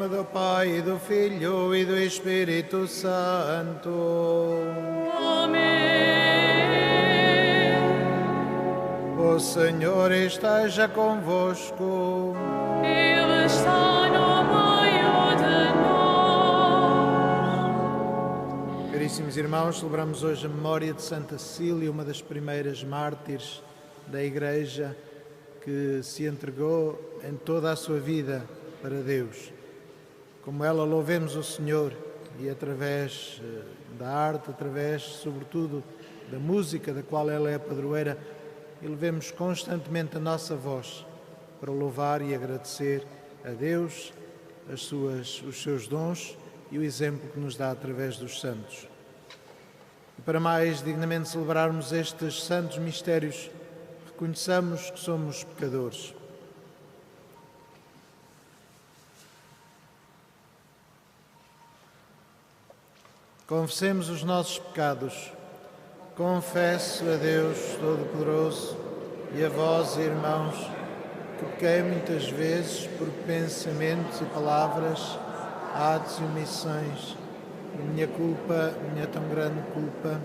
do Pai, e do Filho, e do Espírito Santo. Amém. O Senhor esteja convosco. Ele está no meio de nós. Caríssimos irmãos, celebramos hoje a memória de Santa Cecília, uma das primeiras mártires da Igreja, que se entregou em toda a sua vida para Deus. Como ela, louvemos o Senhor e através da arte, através sobretudo da música, da qual ela é a padroeira, elevemos constantemente a nossa voz para louvar e agradecer a Deus os seus dons e o exemplo que nos dá através dos santos. E para mais dignamente celebrarmos estes santos mistérios, reconheçamos que somos pecadores. Confessemos os nossos pecados. Confesso a Deus Todo-Poderoso e a vós, irmãos, que pequei muitas vezes por pensamentos e palavras, atos e omissões, por minha culpa, minha tão grande culpa,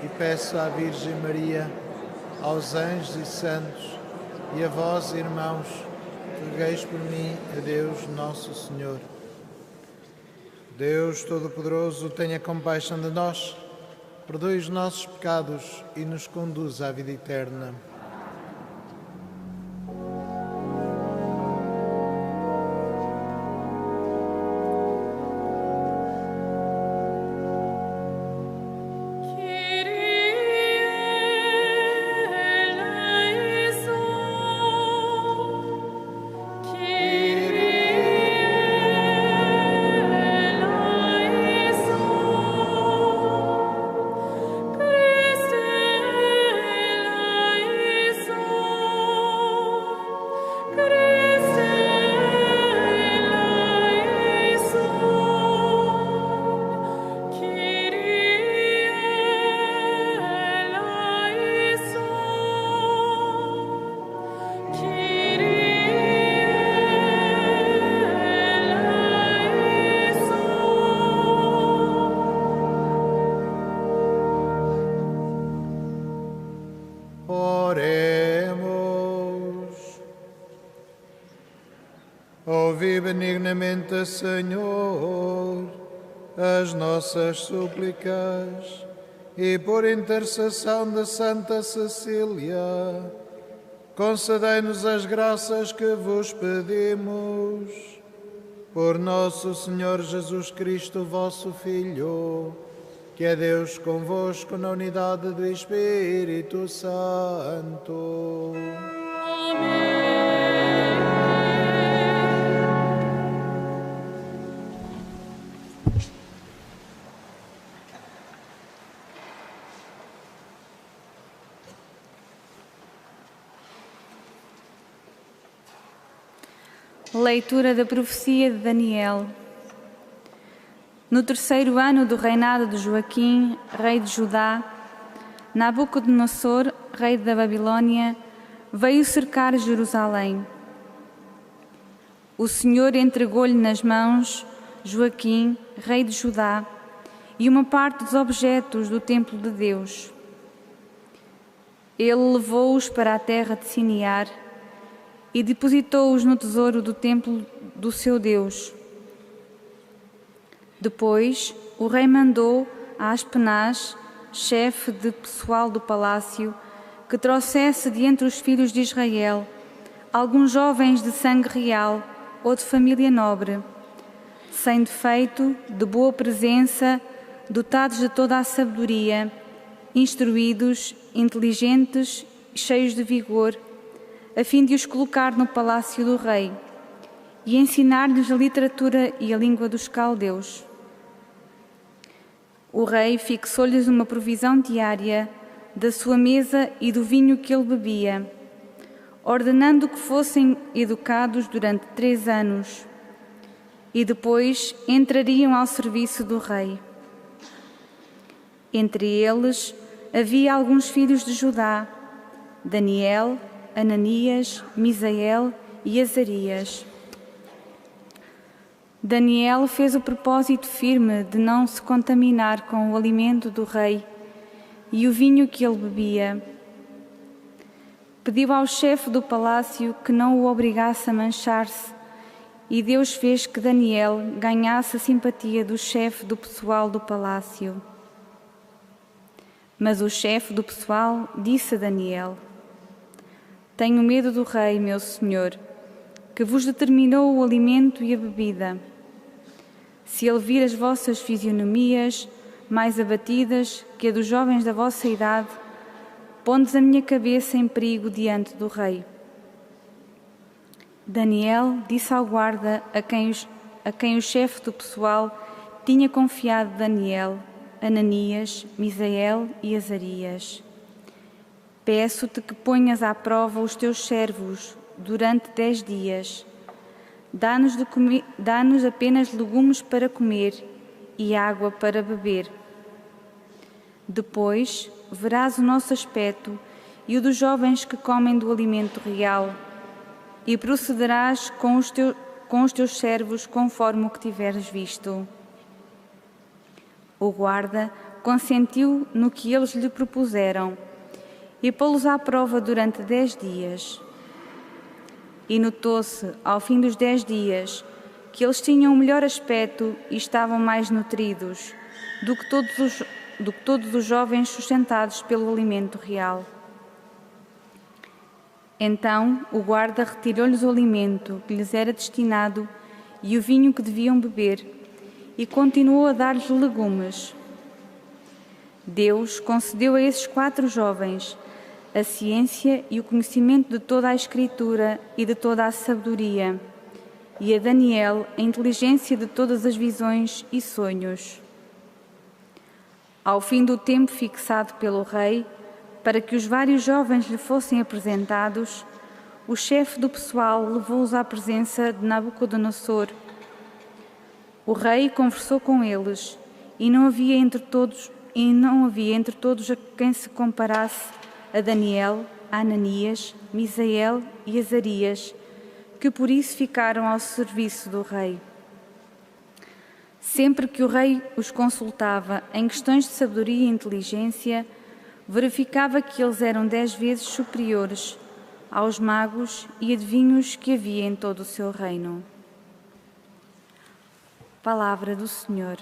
e peço à Virgem Maria, aos anjos e santos, e a vós, irmãos, que rogueis por mim a Deus Nosso Senhor. Deus Todo-Poderoso, tenha compaixão de nós, perdoe os nossos pecados e nos conduza à vida eterna. Ouvi benignamente, Senhor, as nossas súplicas e, por intercessão de Santa Cecília, concedei-nos as graças que vos pedimos. Por nosso Senhor Jesus Cristo, vosso Filho, que é Deus convosco na unidade do Espírito Santo. Amém. Leitura da profecia de Daniel. No terceiro ano do reinado de Joaquim, rei de Judá, Nabucodonosor, rei da Babilônia, veio cercar Jerusalém. O Senhor entregou-lhe nas mãos Joaquim, rei de Judá, e uma parte dos objetos do templo de Deus. Ele levou-os para a terra de Sinear e depositou-os no tesouro do templo do seu Deus. Depois, o rei mandou a Aspenaz, chefe de pessoal do palácio, que trouxesse de entre os filhos de Israel alguns jovens de sangue real ou de família nobre, sem defeito, de boa presença, dotados de toda a sabedoria, instruídos, inteligentes e cheios de vigor, a fim de os colocar no palácio do rei e ensinar-lhes a literatura e a língua dos caldeus. O rei fixou-lhes uma provisão diária da sua mesa e do vinho que ele bebia, ordenando que fossem educados durante 3 anos e depois entrariam ao serviço do rei. Entre eles havia alguns filhos de Judá, Daniel, Ananias, Misael e Azarias. Daniel fez o propósito firme de não se contaminar com o alimento do rei e o vinho que ele bebia. Pediu ao chefe do palácio que não o obrigasse a manchar-se, e Deus fez que Daniel ganhasse a simpatia do chefe do pessoal do palácio. Mas o chefe do pessoal disse a Daniel: Tenho medo do rei, meu senhor, que vos determinou o alimento e a bebida. Se ele vir as vossas fisionomias mais abatidas que a dos jovens da vossa idade, pondes a minha cabeça em perigo diante do rei. Daniel disse ao guarda a quem o chefe do pessoal tinha confiado Daniel, Ananias, Misael e Azarias: Peço-te que ponhas à prova os teus servos durante 10 dias. Dá-nos apenas legumes para comer e água para beber. Depois verás o nosso aspecto e o dos jovens que comem do alimento real, e procederás com os teus servos conforme o que tiveres visto. O guarda consentiu no que eles lhe propuseram e pô-los à prova durante 10 dias. E notou-se, ao fim dos 10 dias, que eles tinham um melhor aspecto e estavam mais nutridos do que todos os jovens sustentados pelo alimento real. Então o guarda retirou-lhes o alimento que lhes era destinado e o vinho que deviam beber, e continuou a dar-lhes legumes. Deus concedeu a esses 4 jovens a ciência e o conhecimento de toda a Escritura e de toda a sabedoria, e a Daniel a inteligência de todas as visões e sonhos. Ao fim do tempo fixado pelo rei, para que os vários jovens lhe fossem apresentados, o chefe do pessoal levou-os à presença de Nabucodonosor. O rei conversou com eles, e não havia entre todos a quem se comparasse a Daniel, a Ananias, Misael e Azarias, que por isso ficaram ao serviço do rei. Sempre que o rei os consultava em questões de sabedoria e inteligência, verificava que eles eram 10 vezes superiores aos magos e adivinhos que havia em todo o seu reino. Palavra do Senhor.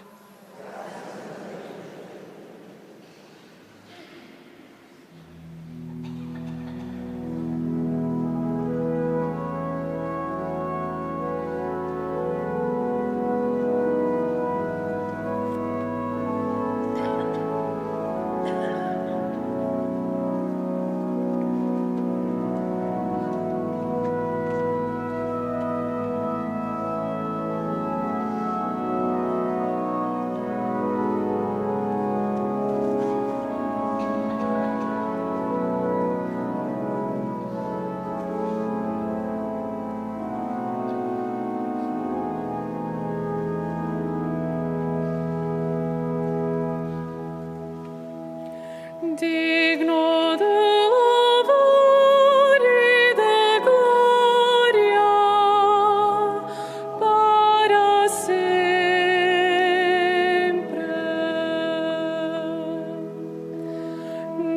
Digno de louvor e de glória para sempre.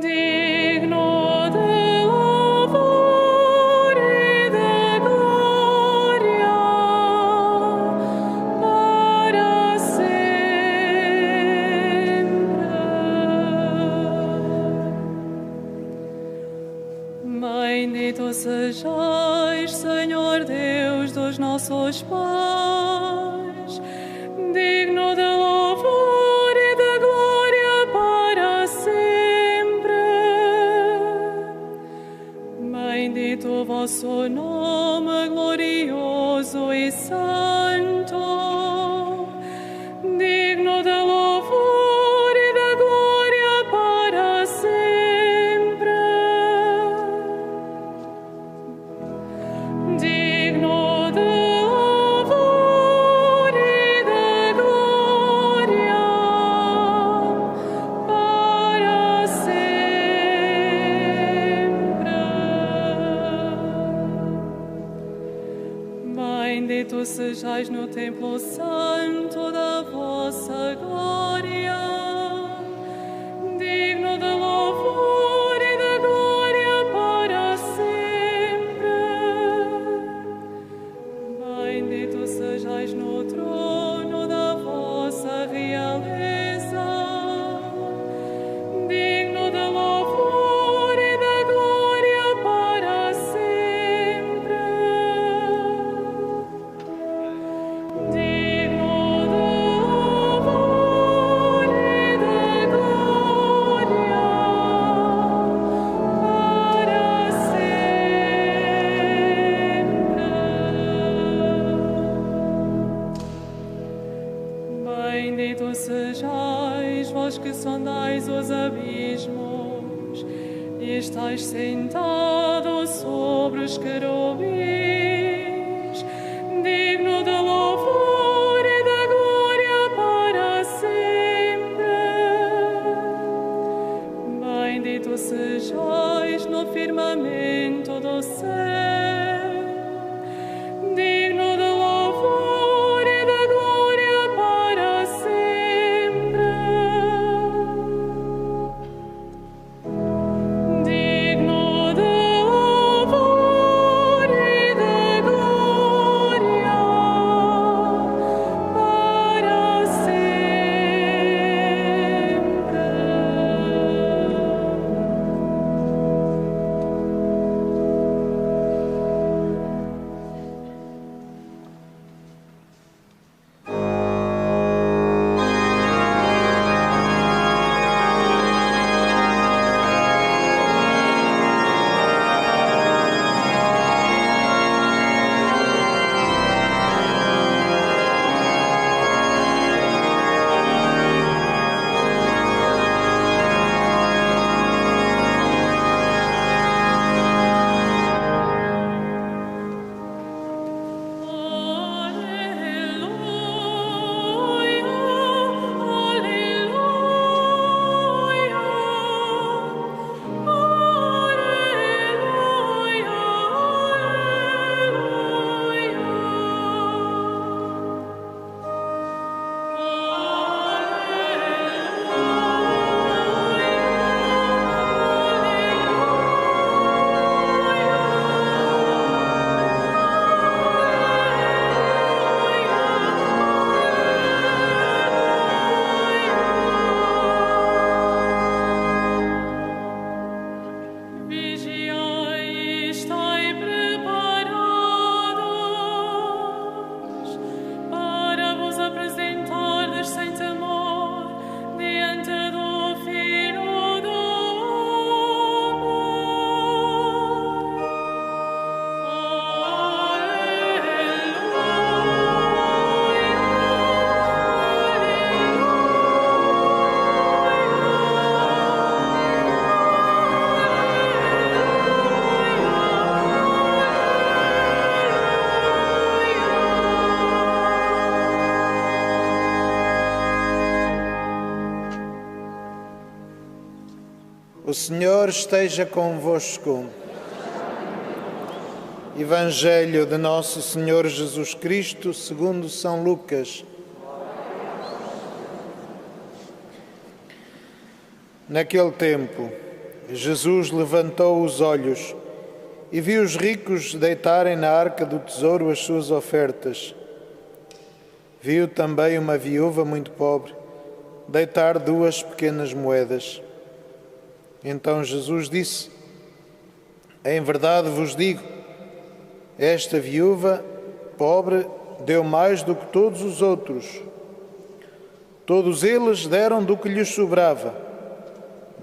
Digno de louvor e de glória para sempre. Bendito sejais, Senhor Deus dos nossos pais, digno de louvor e de glória para sempre. Bendito o vosso nome glorioso e santo, digno de louvor e de glória para sempre. Digno de louvor e de glória para sempre. sejais no templo santo da vossa glória, digno de louvor e de glória para sempre. Bendito sejais no trono da vossa realeza, digno de louvor e de glória para sempre. Digno de louvor e de glória para sempre. Bendito sejais vós que sondais os abismos e estáis sentados sobre os querubins, digno de louvor e de glória para sempre. Bendito sejais no firmamento do céu, digno de louvor e de glória para sempre. Digno de louvor e de glória para O Senhor esteja convosco. Evangelho de Nosso Senhor Jesus Cristo, segundo São Lucas. Naquele tempo, Jesus levantou os olhos e viu os ricos deitarem na arca do tesouro as suas ofertas. Viu também uma viúva muito pobre deitar 2 pequenas moedas. Então Jesus disse: em verdade vos digo, esta viúva pobre deu mais do que todos os outros. Todos eles deram do que lhes sobrava,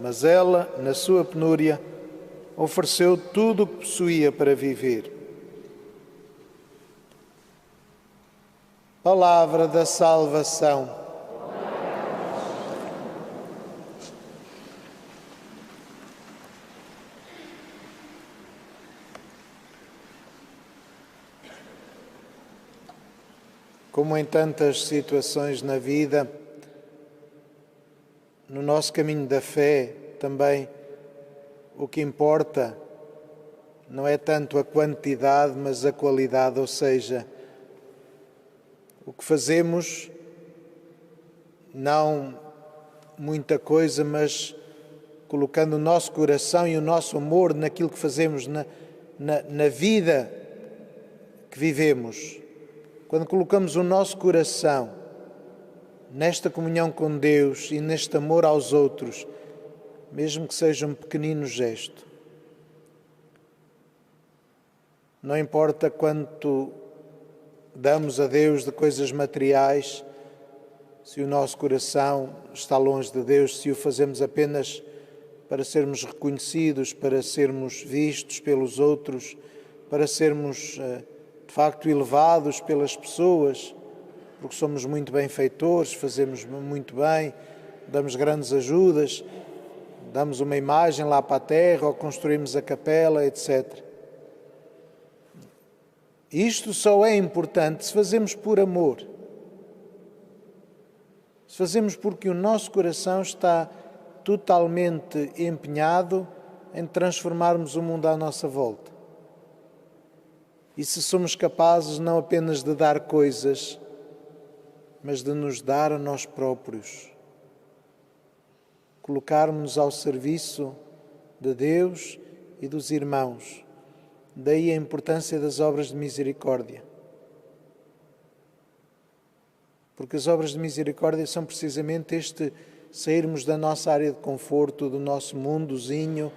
mas ela, na sua penúria, ofereceu tudo o que possuía para viver. Palavra da salvação. Como em tantas situações na vida, no nosso caminho da fé também, o que importa não é tanto a quantidade, mas a qualidade, ou seja, O que fazemos, não muita coisa, mas colocando o nosso coração e o nosso amor naquilo que fazemos, na vida que vivemos. Quando colocamos o nosso coração nesta comunhão com Deus e neste amor aos outros, mesmo que seja um pequenino gesto, não importa quanto damos a Deus de coisas materiais, se o nosso coração está longe de Deus, se o fazemos apenas para sermos reconhecidos, para sermos vistos pelos outros, para sermos, de facto, elevados pelas pessoas, porque somos muito benfeitores, fazemos muito bem, damos grandes ajudas, damos uma imagem lá para a terra ou construímos a capela, etc. Isto só é importante se fazemos por amor. Se fazemos porque o nosso coração está totalmente empenhado em transformarmos o mundo à nossa volta. E se somos capazes não apenas de dar coisas, mas de nos dar a nós próprios. Colocarmos ao serviço de Deus e dos irmãos. Daí a importância das obras de misericórdia. Porque as obras de misericórdia são precisamente este sairmos da nossa área de conforto, do nosso mundozinho,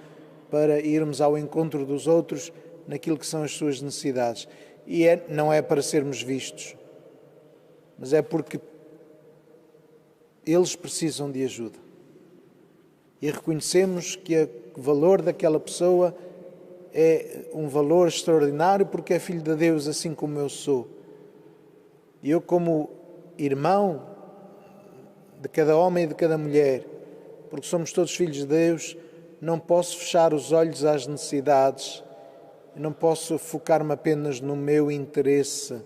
para irmos ao encontro dos outros naquilo que são as suas necessidades. E não é para sermos vistos, mas é porque eles precisam de ajuda. E reconhecemos que o valor daquela pessoa é um valor extraordinário porque é filho de Deus, assim como eu sou. E eu, como irmão de cada homem e de cada mulher, porque somos todos filhos de Deus, não posso fechar os olhos às necessidades, não posso focar-me apenas no meu interesse,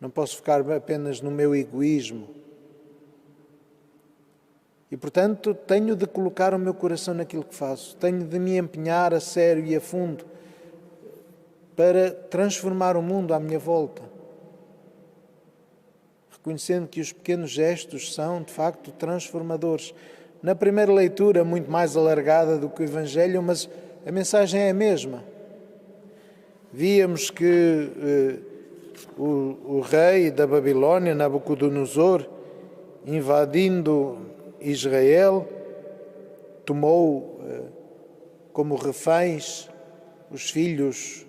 não posso focar-me apenas no meu egoísmo. E, portanto, tenho de colocar o meu coração naquilo que faço, tenho de me empenhar a sério e a fundo para transformar o mundo à minha volta, reconhecendo que os pequenos gestos são, de facto, transformadores. Na primeira leitura, muito mais alargada do que o Evangelho, mas a mensagem é a mesma. Víamos que o rei da Babilónia, Nabucodonosor, invadindo Israel, tomou como reféns os filhos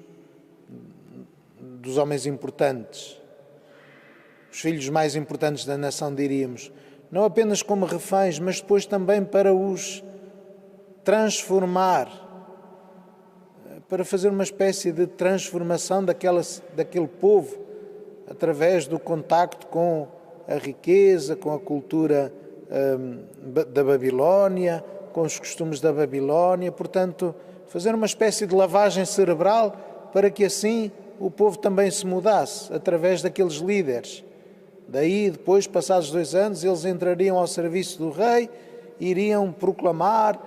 dos homens importantes, os filhos mais importantes da nação, diríamos, não apenas como reféns, mas depois também para os transformar, para fazer uma espécie de transformação daquele povo, através do contacto com a riqueza, com a cultura da Babilónia, com os costumes da Babilónia, portanto, fazer uma espécie de lavagem cerebral para que assim o povo também se mudasse, através daqueles líderes. Daí, depois, passados 2 anos, eles entrariam ao serviço do rei, iriam proclamar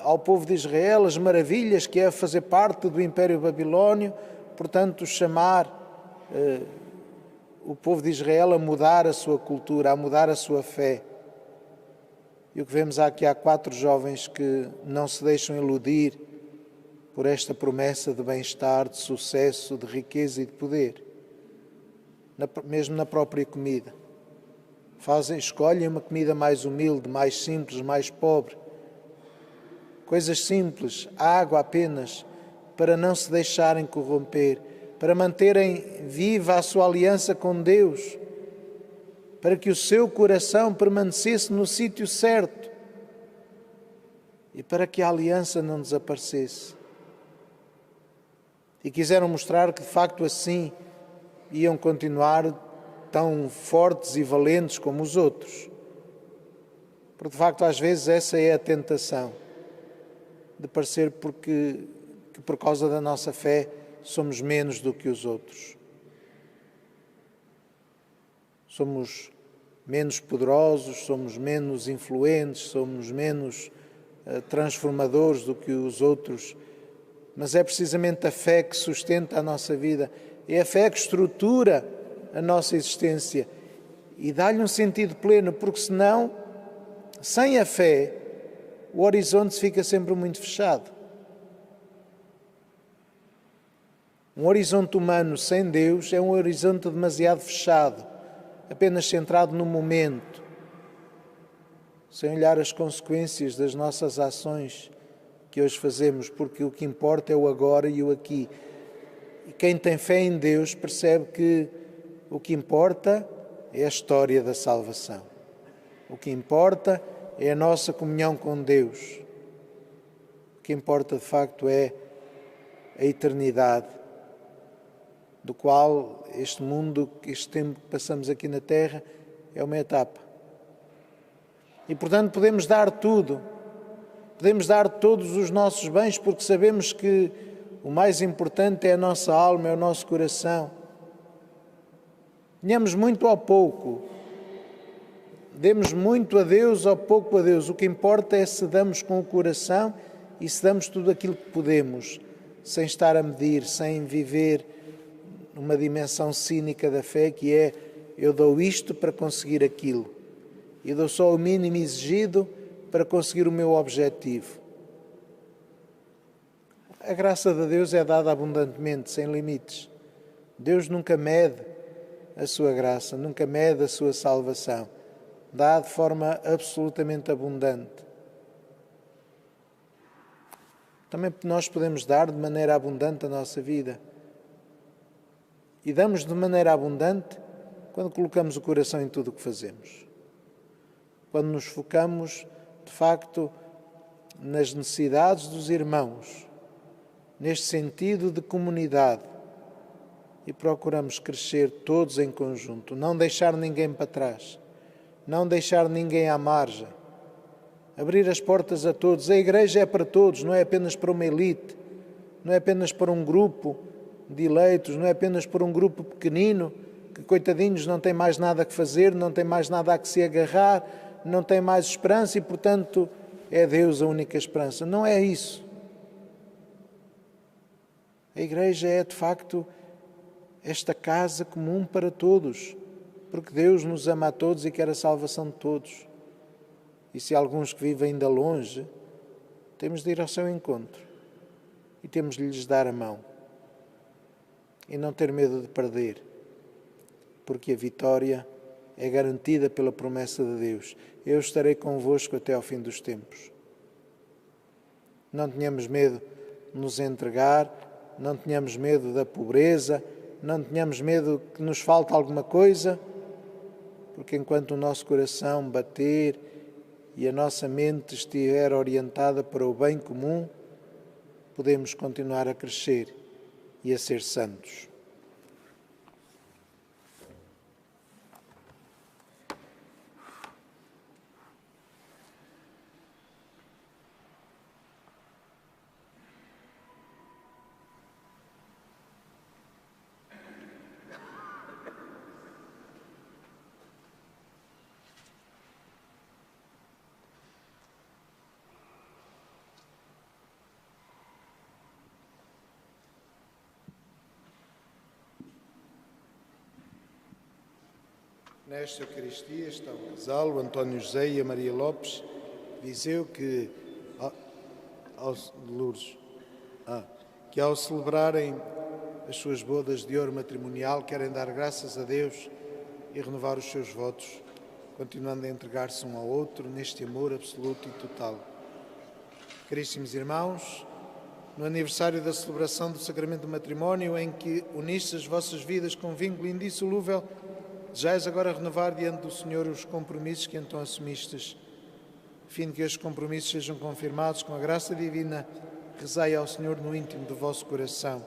ao povo de Israel as maravilhas que é fazer parte do Império Babilónio, portanto, chamar o povo de Israel a mudar a sua cultura, a mudar a sua fé. E o que vemos aqui, há 4 jovens que não se deixam iludir por esta promessa de bem-estar, de sucesso, de riqueza e de poder. Mesmo na própria comida. Escolhem uma comida mais humilde, mais simples, mais pobre. Coisas simples, água apenas, para não se deixarem corromper, para manterem viva a sua aliança com Deus, para que o seu coração permanecesse no sítio certo e para que a aliança não desaparecesse. E quiseram mostrar que, de facto, assim iam continuar tão fortes e valentes como os outros. Porque, de facto, às vezes essa é a tentação, de parecer que por causa da nossa fé somos menos do que os outros. Somos menos poderosos, somos menos influentes, somos menos transformadores do que os outros. Mas é precisamente a fé que sustenta a nossa vida. É a fé que estrutura a nossa existência e dá-lhe um sentido pleno, porque senão, sem a fé, o horizonte fica sempre muito fechado. Um horizonte humano sem Deus é um horizonte demasiado fechado, apenas centrado no momento, sem olhar as consequências das nossas ações que hoje fazemos, porque o que importa é o agora e o aqui. E quem tem fé em Deus percebe que o que importa é a história da salvação. O que importa é a nossa comunhão com Deus. O que importa, de facto, é a eternidade, do qual este mundo, este tempo que passamos aqui na Terra, é uma etapa. E, portanto, podemos dar tudo, podemos dar todos os nossos bens, porque sabemos que o mais importante é a nossa alma, é o nosso coração. Tenhamos muito ou pouco, demos muito a Deus ou pouco a Deus. O que importa é se damos com o coração e se damos tudo aquilo que podemos, sem estar a medir, sem viver numa dimensão cínica da fé, que é: eu dou isto para conseguir aquilo. Eu dou só o mínimo exigido para conseguir o meu objetivo. A graça de Deus é dada abundantemente, sem limites. Deus nunca mede a sua graça, nunca mede a sua salvação. Dá de forma absolutamente abundante. Também nós podemos dar de maneira abundante a nossa vida. E damos de maneira abundante quando colocamos o coração em tudo o que fazemos. Quando nos focamos, de facto, nas necessidades dos irmãos, neste sentido de comunidade, e procuramos crescer todos em conjunto, não deixar ninguém para trás, não deixar ninguém à margem, abrir as portas a todos. A Igreja é para todos, não é apenas para uma elite, não é apenas para um grupo de eleitos, não é apenas para um grupo pequenino, que, coitadinhos, não tem mais nada que fazer, não tem mais nada a que se agarrar, não tem mais esperança e, portanto, é Deus a única esperança. Não é isso. A Igreja é, de facto, esta casa comum para todos, porque Deus nos ama a todos e quer a salvação de todos. E se há alguns que vivem ainda longe, temos de ir ao seu encontro e temos de lhes dar a mão e não ter medo de perder, porque a vitória é garantida pela promessa de Deus. Eu estarei convosco até ao fim dos tempos. Não tenhamos medo de nos entregar, não tenhamos medo da pobreza, não tenhamos medo que nos falte alguma coisa, porque enquanto o nosso coração bater e a nossa mente estiver orientada para o bem comum, podemos continuar a crescer e a ser santos. Nesta Eucaristia está o casal, o António José e a Maria Lopes, Viseu, que ao celebrarem as suas bodas de ouro matrimonial, querem dar graças a Deus e renovar os seus votos, continuando a entregar-se um ao outro neste amor absoluto e total. Caríssimos irmãos, no aniversário da celebração do sacramento do matrimónio, em que uniste as vossas vidas com vínculo indissolúvel, desejais agora renovar diante do Senhor os compromissos que então assumistes. A fim de que estes compromissos sejam confirmados com a graça divina, rezai ao Senhor no íntimo do vosso coração.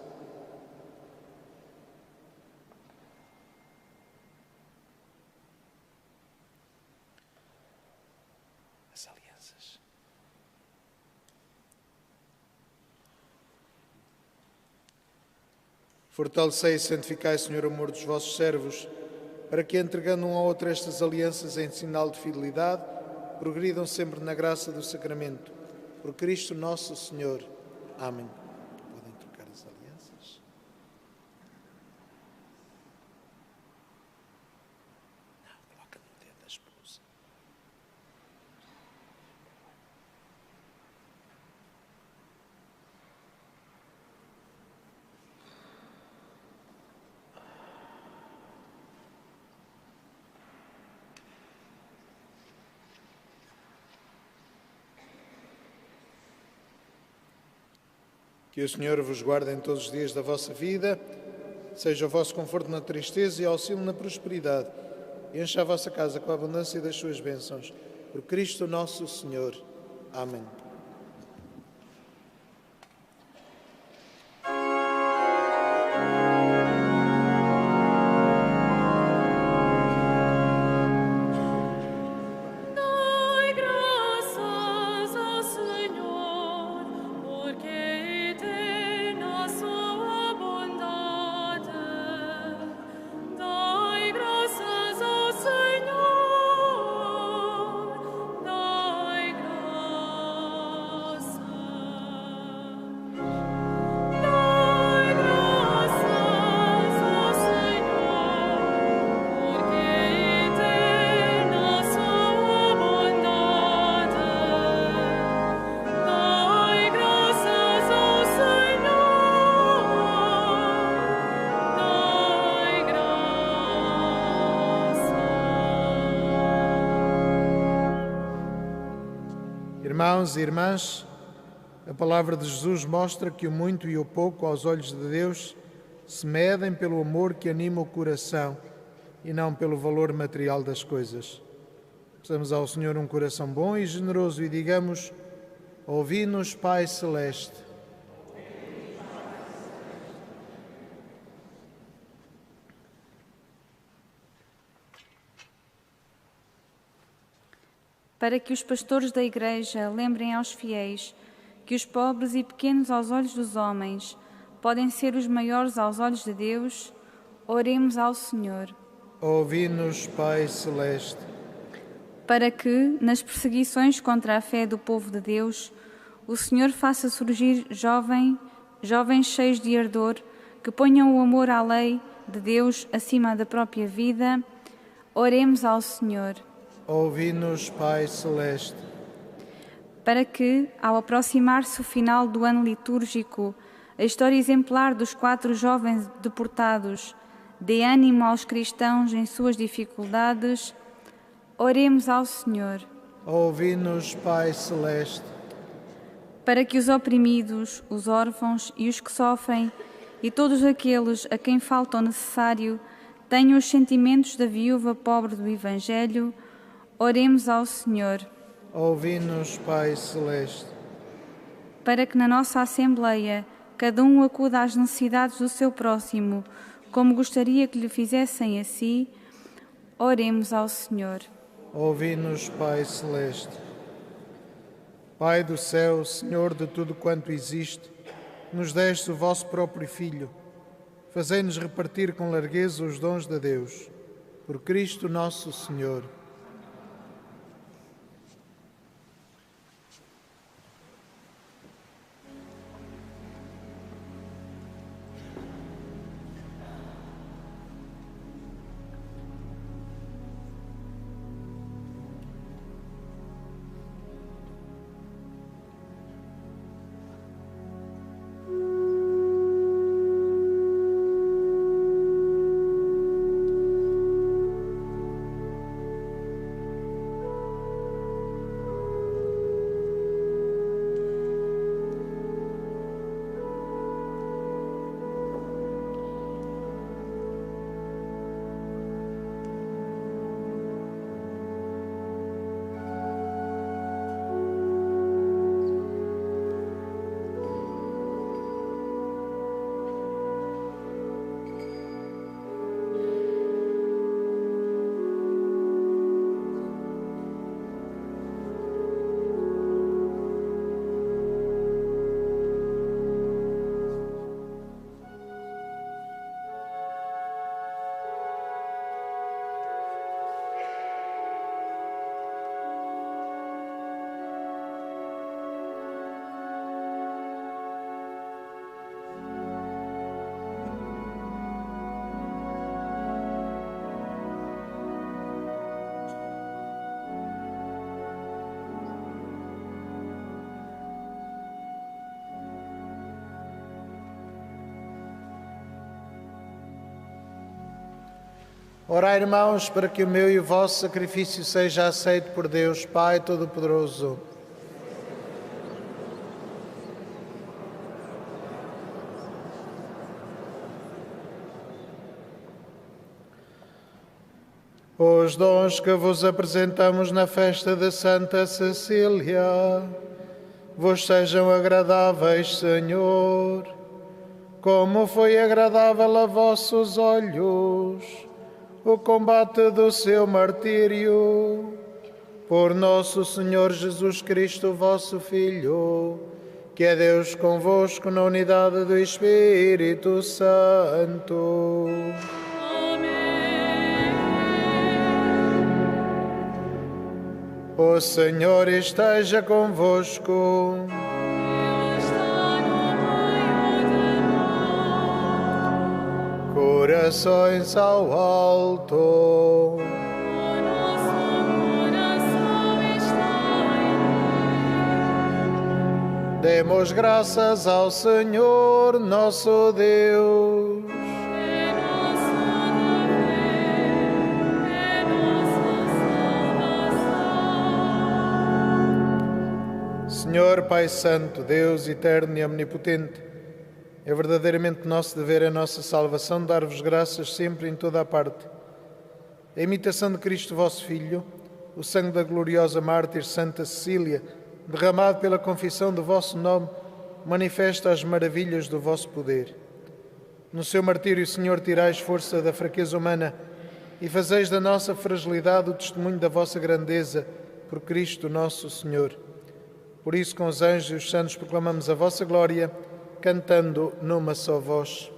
As alianças. Fortalecei e santificai, Senhor, o amor dos vossos servos, para que, entregando um ao outro estas alianças em sinal de fidelidade, progridam sempre na graça do sacramento. Por Cristo nosso Senhor. Amém. Podem trocar as alianças. Que o Senhor vos guarde em todos os dias da vossa vida, seja o vosso conforto na tristeza e auxílio na prosperidade, e encha a vossa casa com a abundância das suas bênçãos. Por Cristo nosso Senhor. Amém. Irmãos e irmãs, a palavra de Jesus mostra que o muito e o pouco aos olhos de Deus se medem pelo amor que anima o coração e não pelo valor material das coisas. Peçamos ao Senhor um coração bom e generoso e digamos: ouvi-nos, Pai Celeste. Para que os pastores da Igreja lembrem aos fiéis que os pobres e pequenos aos olhos dos homens podem ser os maiores aos olhos de Deus, oremos ao Senhor. Ouvi-nos, Pai Celeste. Para que, nas perseguições contra a fé do povo de Deus, o Senhor faça surgir jovens cheios de ardor, que ponham o amor à lei de Deus acima da própria vida, oremos ao Senhor. Ouvi-nos, Pai Celeste. Para que, ao aproximar-se o final do ano litúrgico, a história exemplar dos 4 jovens deportados dê ânimo aos cristãos em suas dificuldades, oremos ao Senhor. Ouvi-nos, Pai Celeste. Para que os oprimidos, os órfãos e os que sofrem, e todos aqueles a quem falta o necessário, tenham os sentimentos da viúva pobre do Evangelho, oremos ao Senhor. Ouvi-nos, Pai Celeste. Para que na nossa Assembleia cada um acuda às necessidades do seu próximo, como gostaria que lhe fizessem a si, oremos ao Senhor. Ouvi-nos, Pai Celeste. Pai do céu, Senhor de tudo quanto existe, nos deste o vosso próprio Filho. Fazei-nos repartir com largueza os dons de Deus. Por Cristo nosso Senhor. Orai, irmãos, para que o meu e o vosso sacrifício seja aceito por Deus, Pai Todo-Poderoso. Os dons que vos apresentamos na festa de Santa Cecília vos sejam agradáveis, Senhor, como foi agradável a vossos olhos o combate do seu martírio. Por nosso Senhor Jesus Cristo, vosso Filho, que é Deus convosco na unidade do Espírito Santo. O Senhor esteja convosco. Corações ao alto. Demos graças ao Senhor, nosso Deus. Senhor, Pai Santo, Deus eterno e omnipotente, é verdadeiramente nosso dever, é nossa salvação, dar-vos graças sempre em toda a parte. A imitação de Cristo, vosso Filho, o sangue da gloriosa mártir Santa Cecília, derramado pela confissão do vosso nome, manifesta as maravilhas do vosso poder. No seu martírio, Senhor, tirais força da fraqueza humana e fazeis da nossa fragilidade o testemunho da vossa grandeza, por Cristo nosso Senhor. Por isso, com os anjos e os santos, proclamamos a vossa glória, cantando numa só voz.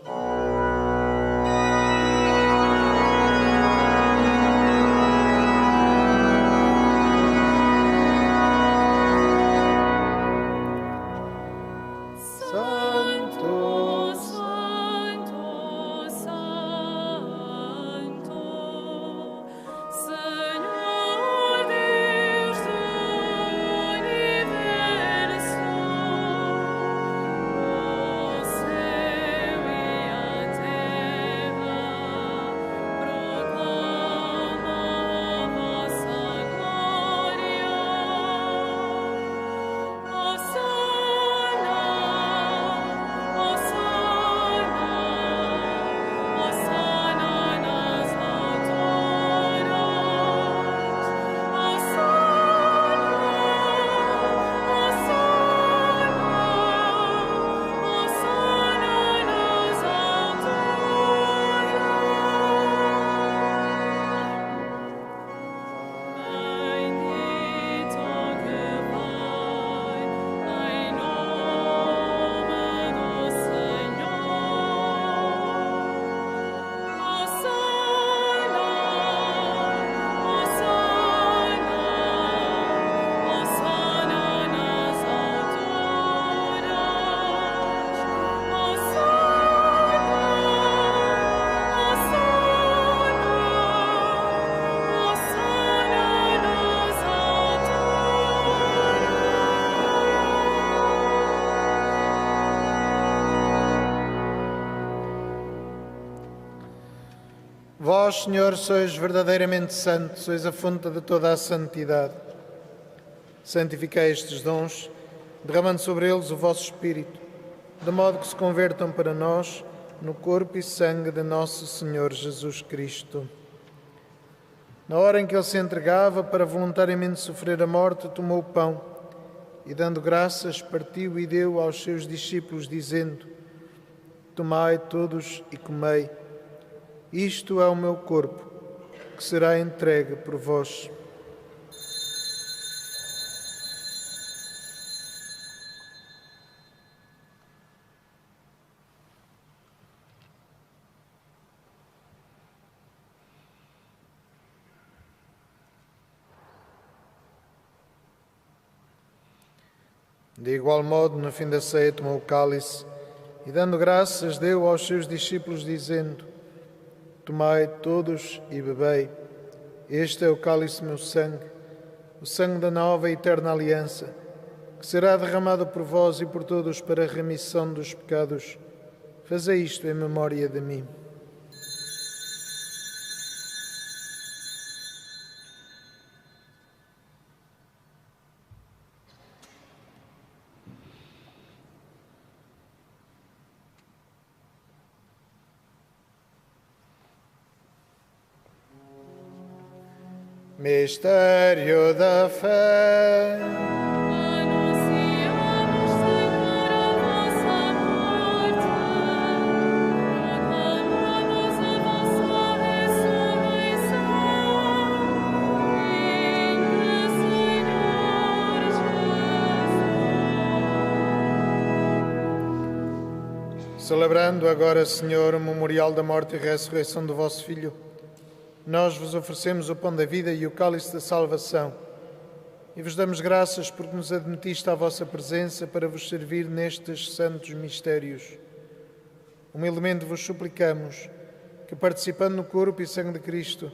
Vós, Senhor, sois verdadeiramente santo, sois a fonte de toda a santidade. Santificai estes dons, derramando sobre eles o vosso Espírito, de modo que se convertam para nós no corpo e sangue de nosso Senhor Jesus Cristo. Na hora em que ele se entregava para voluntariamente sofrer a morte, tomou o pão e, dando graças, partiu e deu aos seus discípulos, dizendo: Tomai todos e comei. Isto é o meu corpo, que será entregue por vós. De igual modo, no fim da ceia, tomou o cálice e, dando graças, deu aos seus discípulos, dizendo: Tomai todos e bebei. Este é o cálice do meu sangue, o sangue da nova e eterna aliança, que será derramado por vós e por todos para a remissão dos pecados. Fazei isto em memória de mim. Mistério da fé. Anunciamos, Senhor, a vossa morte, proclamamos a vossa ressurreição. Vinda, Senhor Jesus. Celebrando agora, Senhor, o memorial da morte e ressurreição do vosso Filho, nós vos oferecemos o pão da vida e o cálice da salvação e vos damos graças porque nos admitiste à vossa presença para vos servir nestes santos mistérios. Humildemente vos suplicamos que, participando no corpo e sangue de Cristo,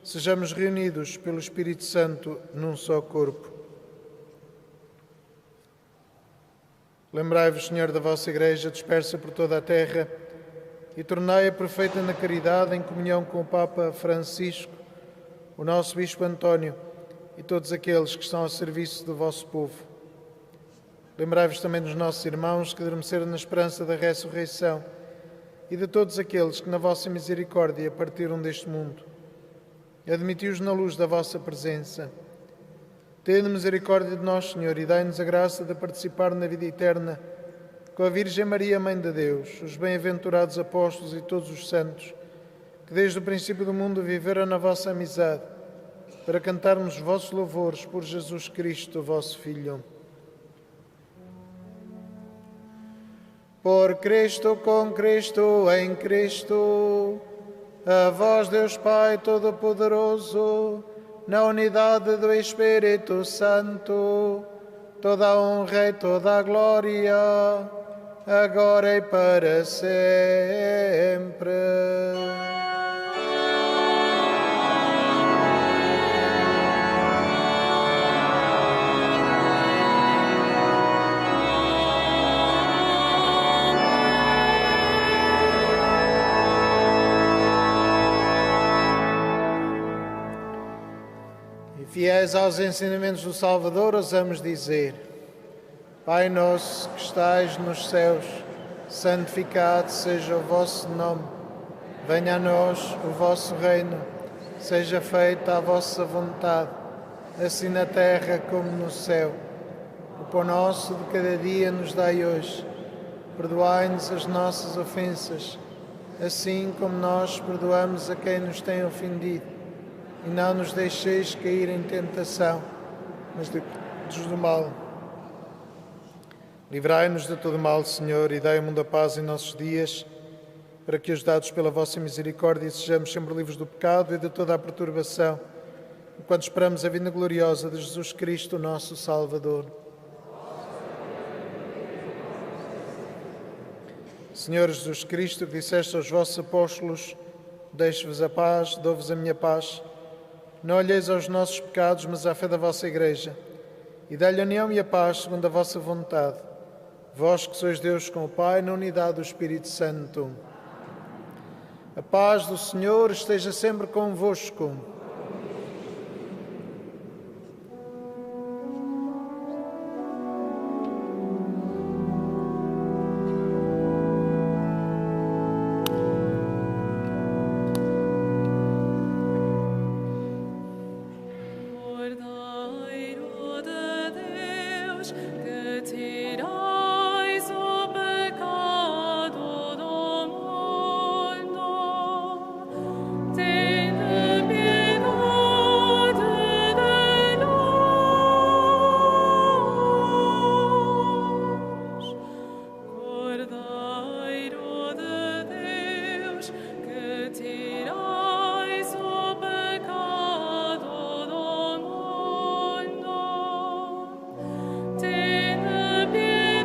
sejamos reunidos pelo Espírito Santo num só corpo. Lembrai-vos, Senhor, da vossa Igreja dispersa por toda a terra e tornai-a perfeita na caridade em comunhão com o Papa Francisco, o nosso Bispo António e todos aqueles que estão ao serviço do vosso povo. Lembrai-vos também dos nossos irmãos que adormeceram na esperança da ressurreição e de todos aqueles que na vossa misericórdia partiram deste mundo. Admiti-os na luz da vossa presença. Tende misericórdia de nós, Senhor, e dai-nos a graça de participar na vida eterna com a Virgem Maria, Mãe de Deus, os bem-aventurados apóstolos e todos os santos, que desde o princípio do mundo viveram na vossa amizade, para cantarmos os vossos louvores por Jesus Cristo, vosso Filho. Por Cristo, com Cristo, em Cristo, a vós, Deus Pai Todo-Poderoso, na unidade do Espírito Santo, toda a honra e toda a glória, agora e para sempre. E fiéis aos ensinamentos do Salvador, ousamos dizer: Pai nosso que estais nos céus, santificado seja o vosso nome. Venha a nós o vosso reino. Seja feita a vossa vontade, assim na terra como no céu. O pão nosso de cada dia nos dai hoje. Perdoai-nos as nossas ofensas, assim como nós perdoamos a quem nos tem ofendido. E não nos deixeis cair em tentação, mas livrai-nos do mal. Livrai-nos de todo mal, Senhor, e dai ao mundo a paz em nossos dias, para que, ajudados pela vossa misericórdia, sejamos sempre livres do pecado e de toda a perturbação, enquanto esperamos a vinda gloriosa de Jesus Cristo, nosso Salvador. Senhor Jesus Cristo, que disseste aos vossos apóstolos: deixo-vos a paz, dou-vos a minha paz. Não olheis aos nossos pecados, mas à fé da vossa Igreja, e dai-lhe a união e a paz segundo a vossa vontade. Vós que sois Deus com o Pai, na unidade do Espírito Santo. A paz do Senhor esteja sempre convosco. Cordeiro de Deus, que tirais o pecado do mundo, tende piedade de nós. Cordeiro de Deus, que tirais o pecado do mundo, tende piedade de nós.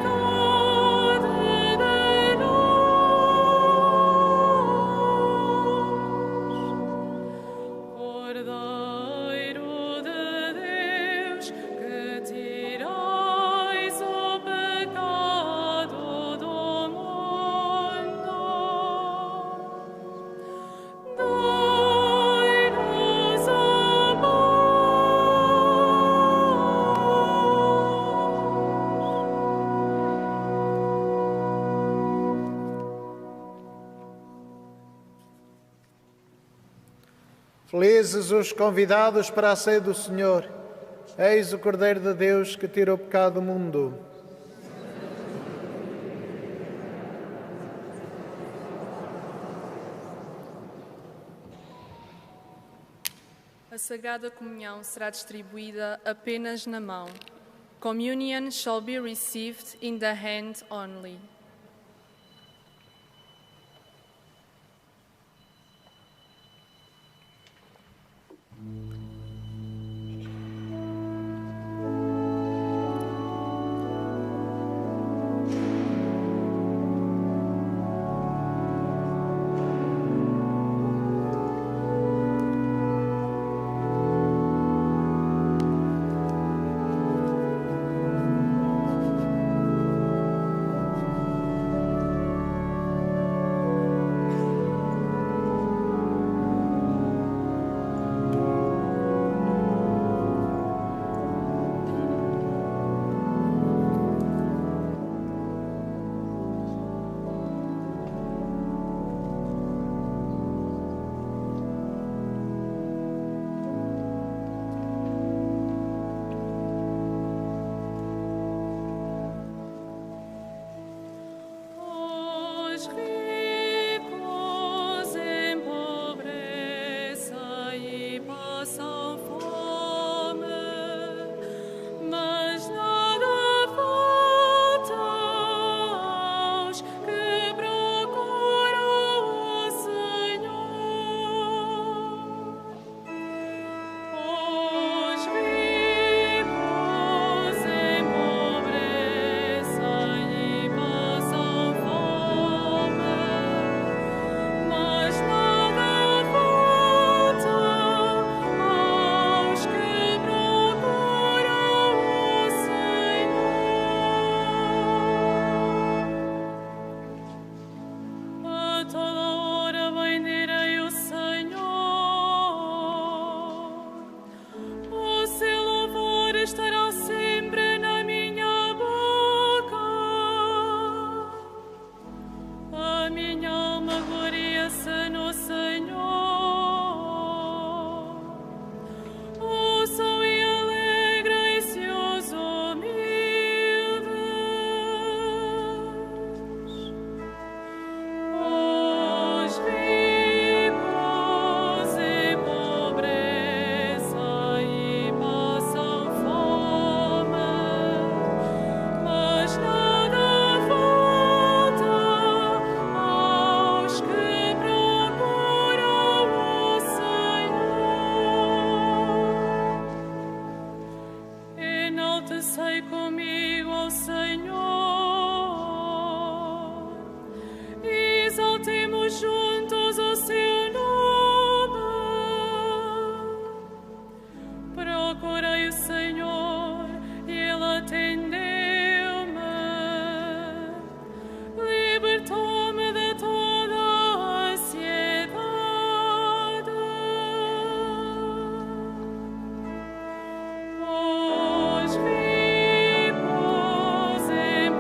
Felizes os convidados para a ceia do Senhor. Eis o Cordeiro de Deus que tira o pecado do mundo. A Sagrada Comunhão será distribuída apenas na mão. Communion shall be received in the hand only. Os vivos em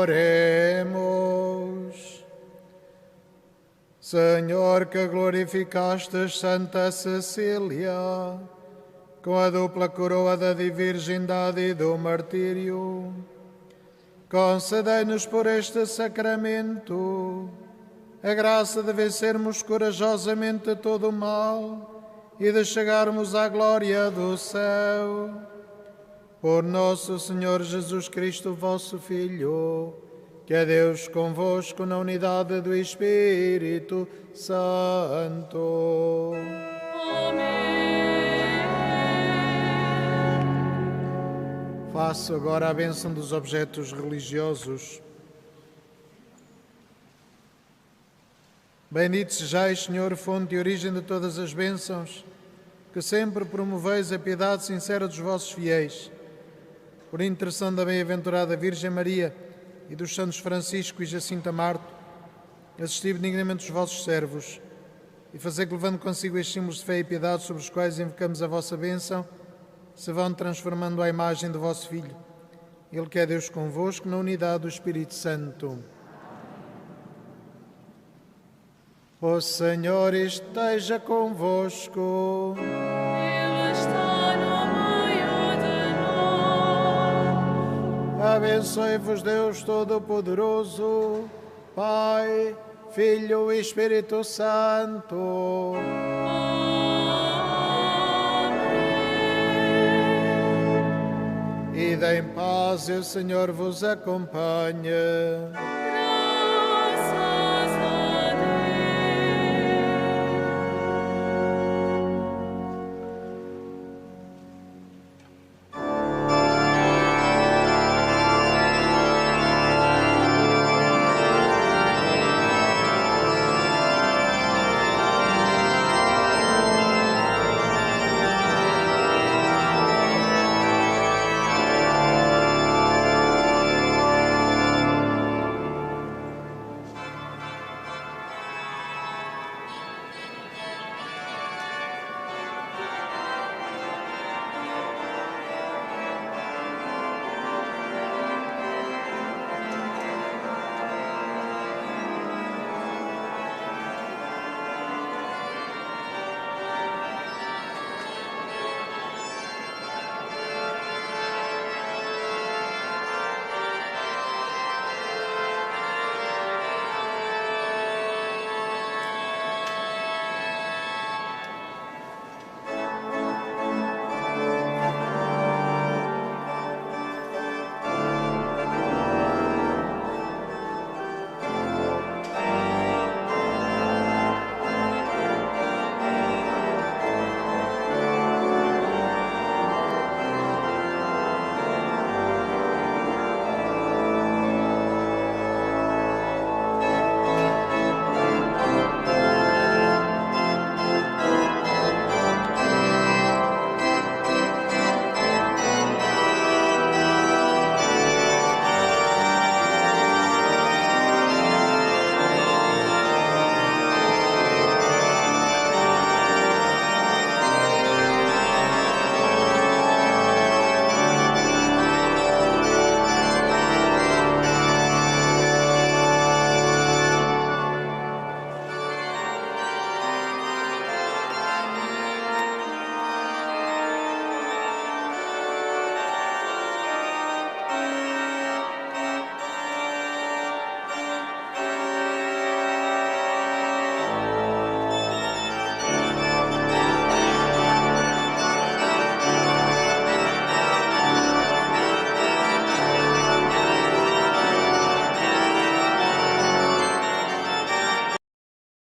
Oremos. Senhor, que glorificastes Santa Cecília com a dupla coroa da virgindade e do martírio, concedei-nos por este sacramento a graça de vencermos corajosamente todo o mal e de chegarmos à glória do céu. Por nosso Senhor Jesus Cristo, vosso Filho, que é Deus convosco na unidade do Espírito Santo. Amém. Faço agora a bênção dos objetos religiosos. Bendito sejais, Senhor, fonte e origem de todas as bênçãos, que sempre promoveis a piedade sincera dos vossos fiéis. Por intercessão da bem-aventurada Virgem Maria e dos santos Francisco e Jacinta Marto, assisti benignamente os vossos servos e fazei que, levando consigo estes símbolos de fé e piedade sobre os quais invocamos a vossa bênção, se vão transformando à imagem do vosso Filho, Ele que é Deus convosco, na unidade do Espírito Santo. O Senhor esteja convosco. Ele está no meio de nós. Abençoe-vos Deus Todo-Poderoso, Pai, Filho e Espírito Santo. Ide em paz e o Senhor vos acompanhe.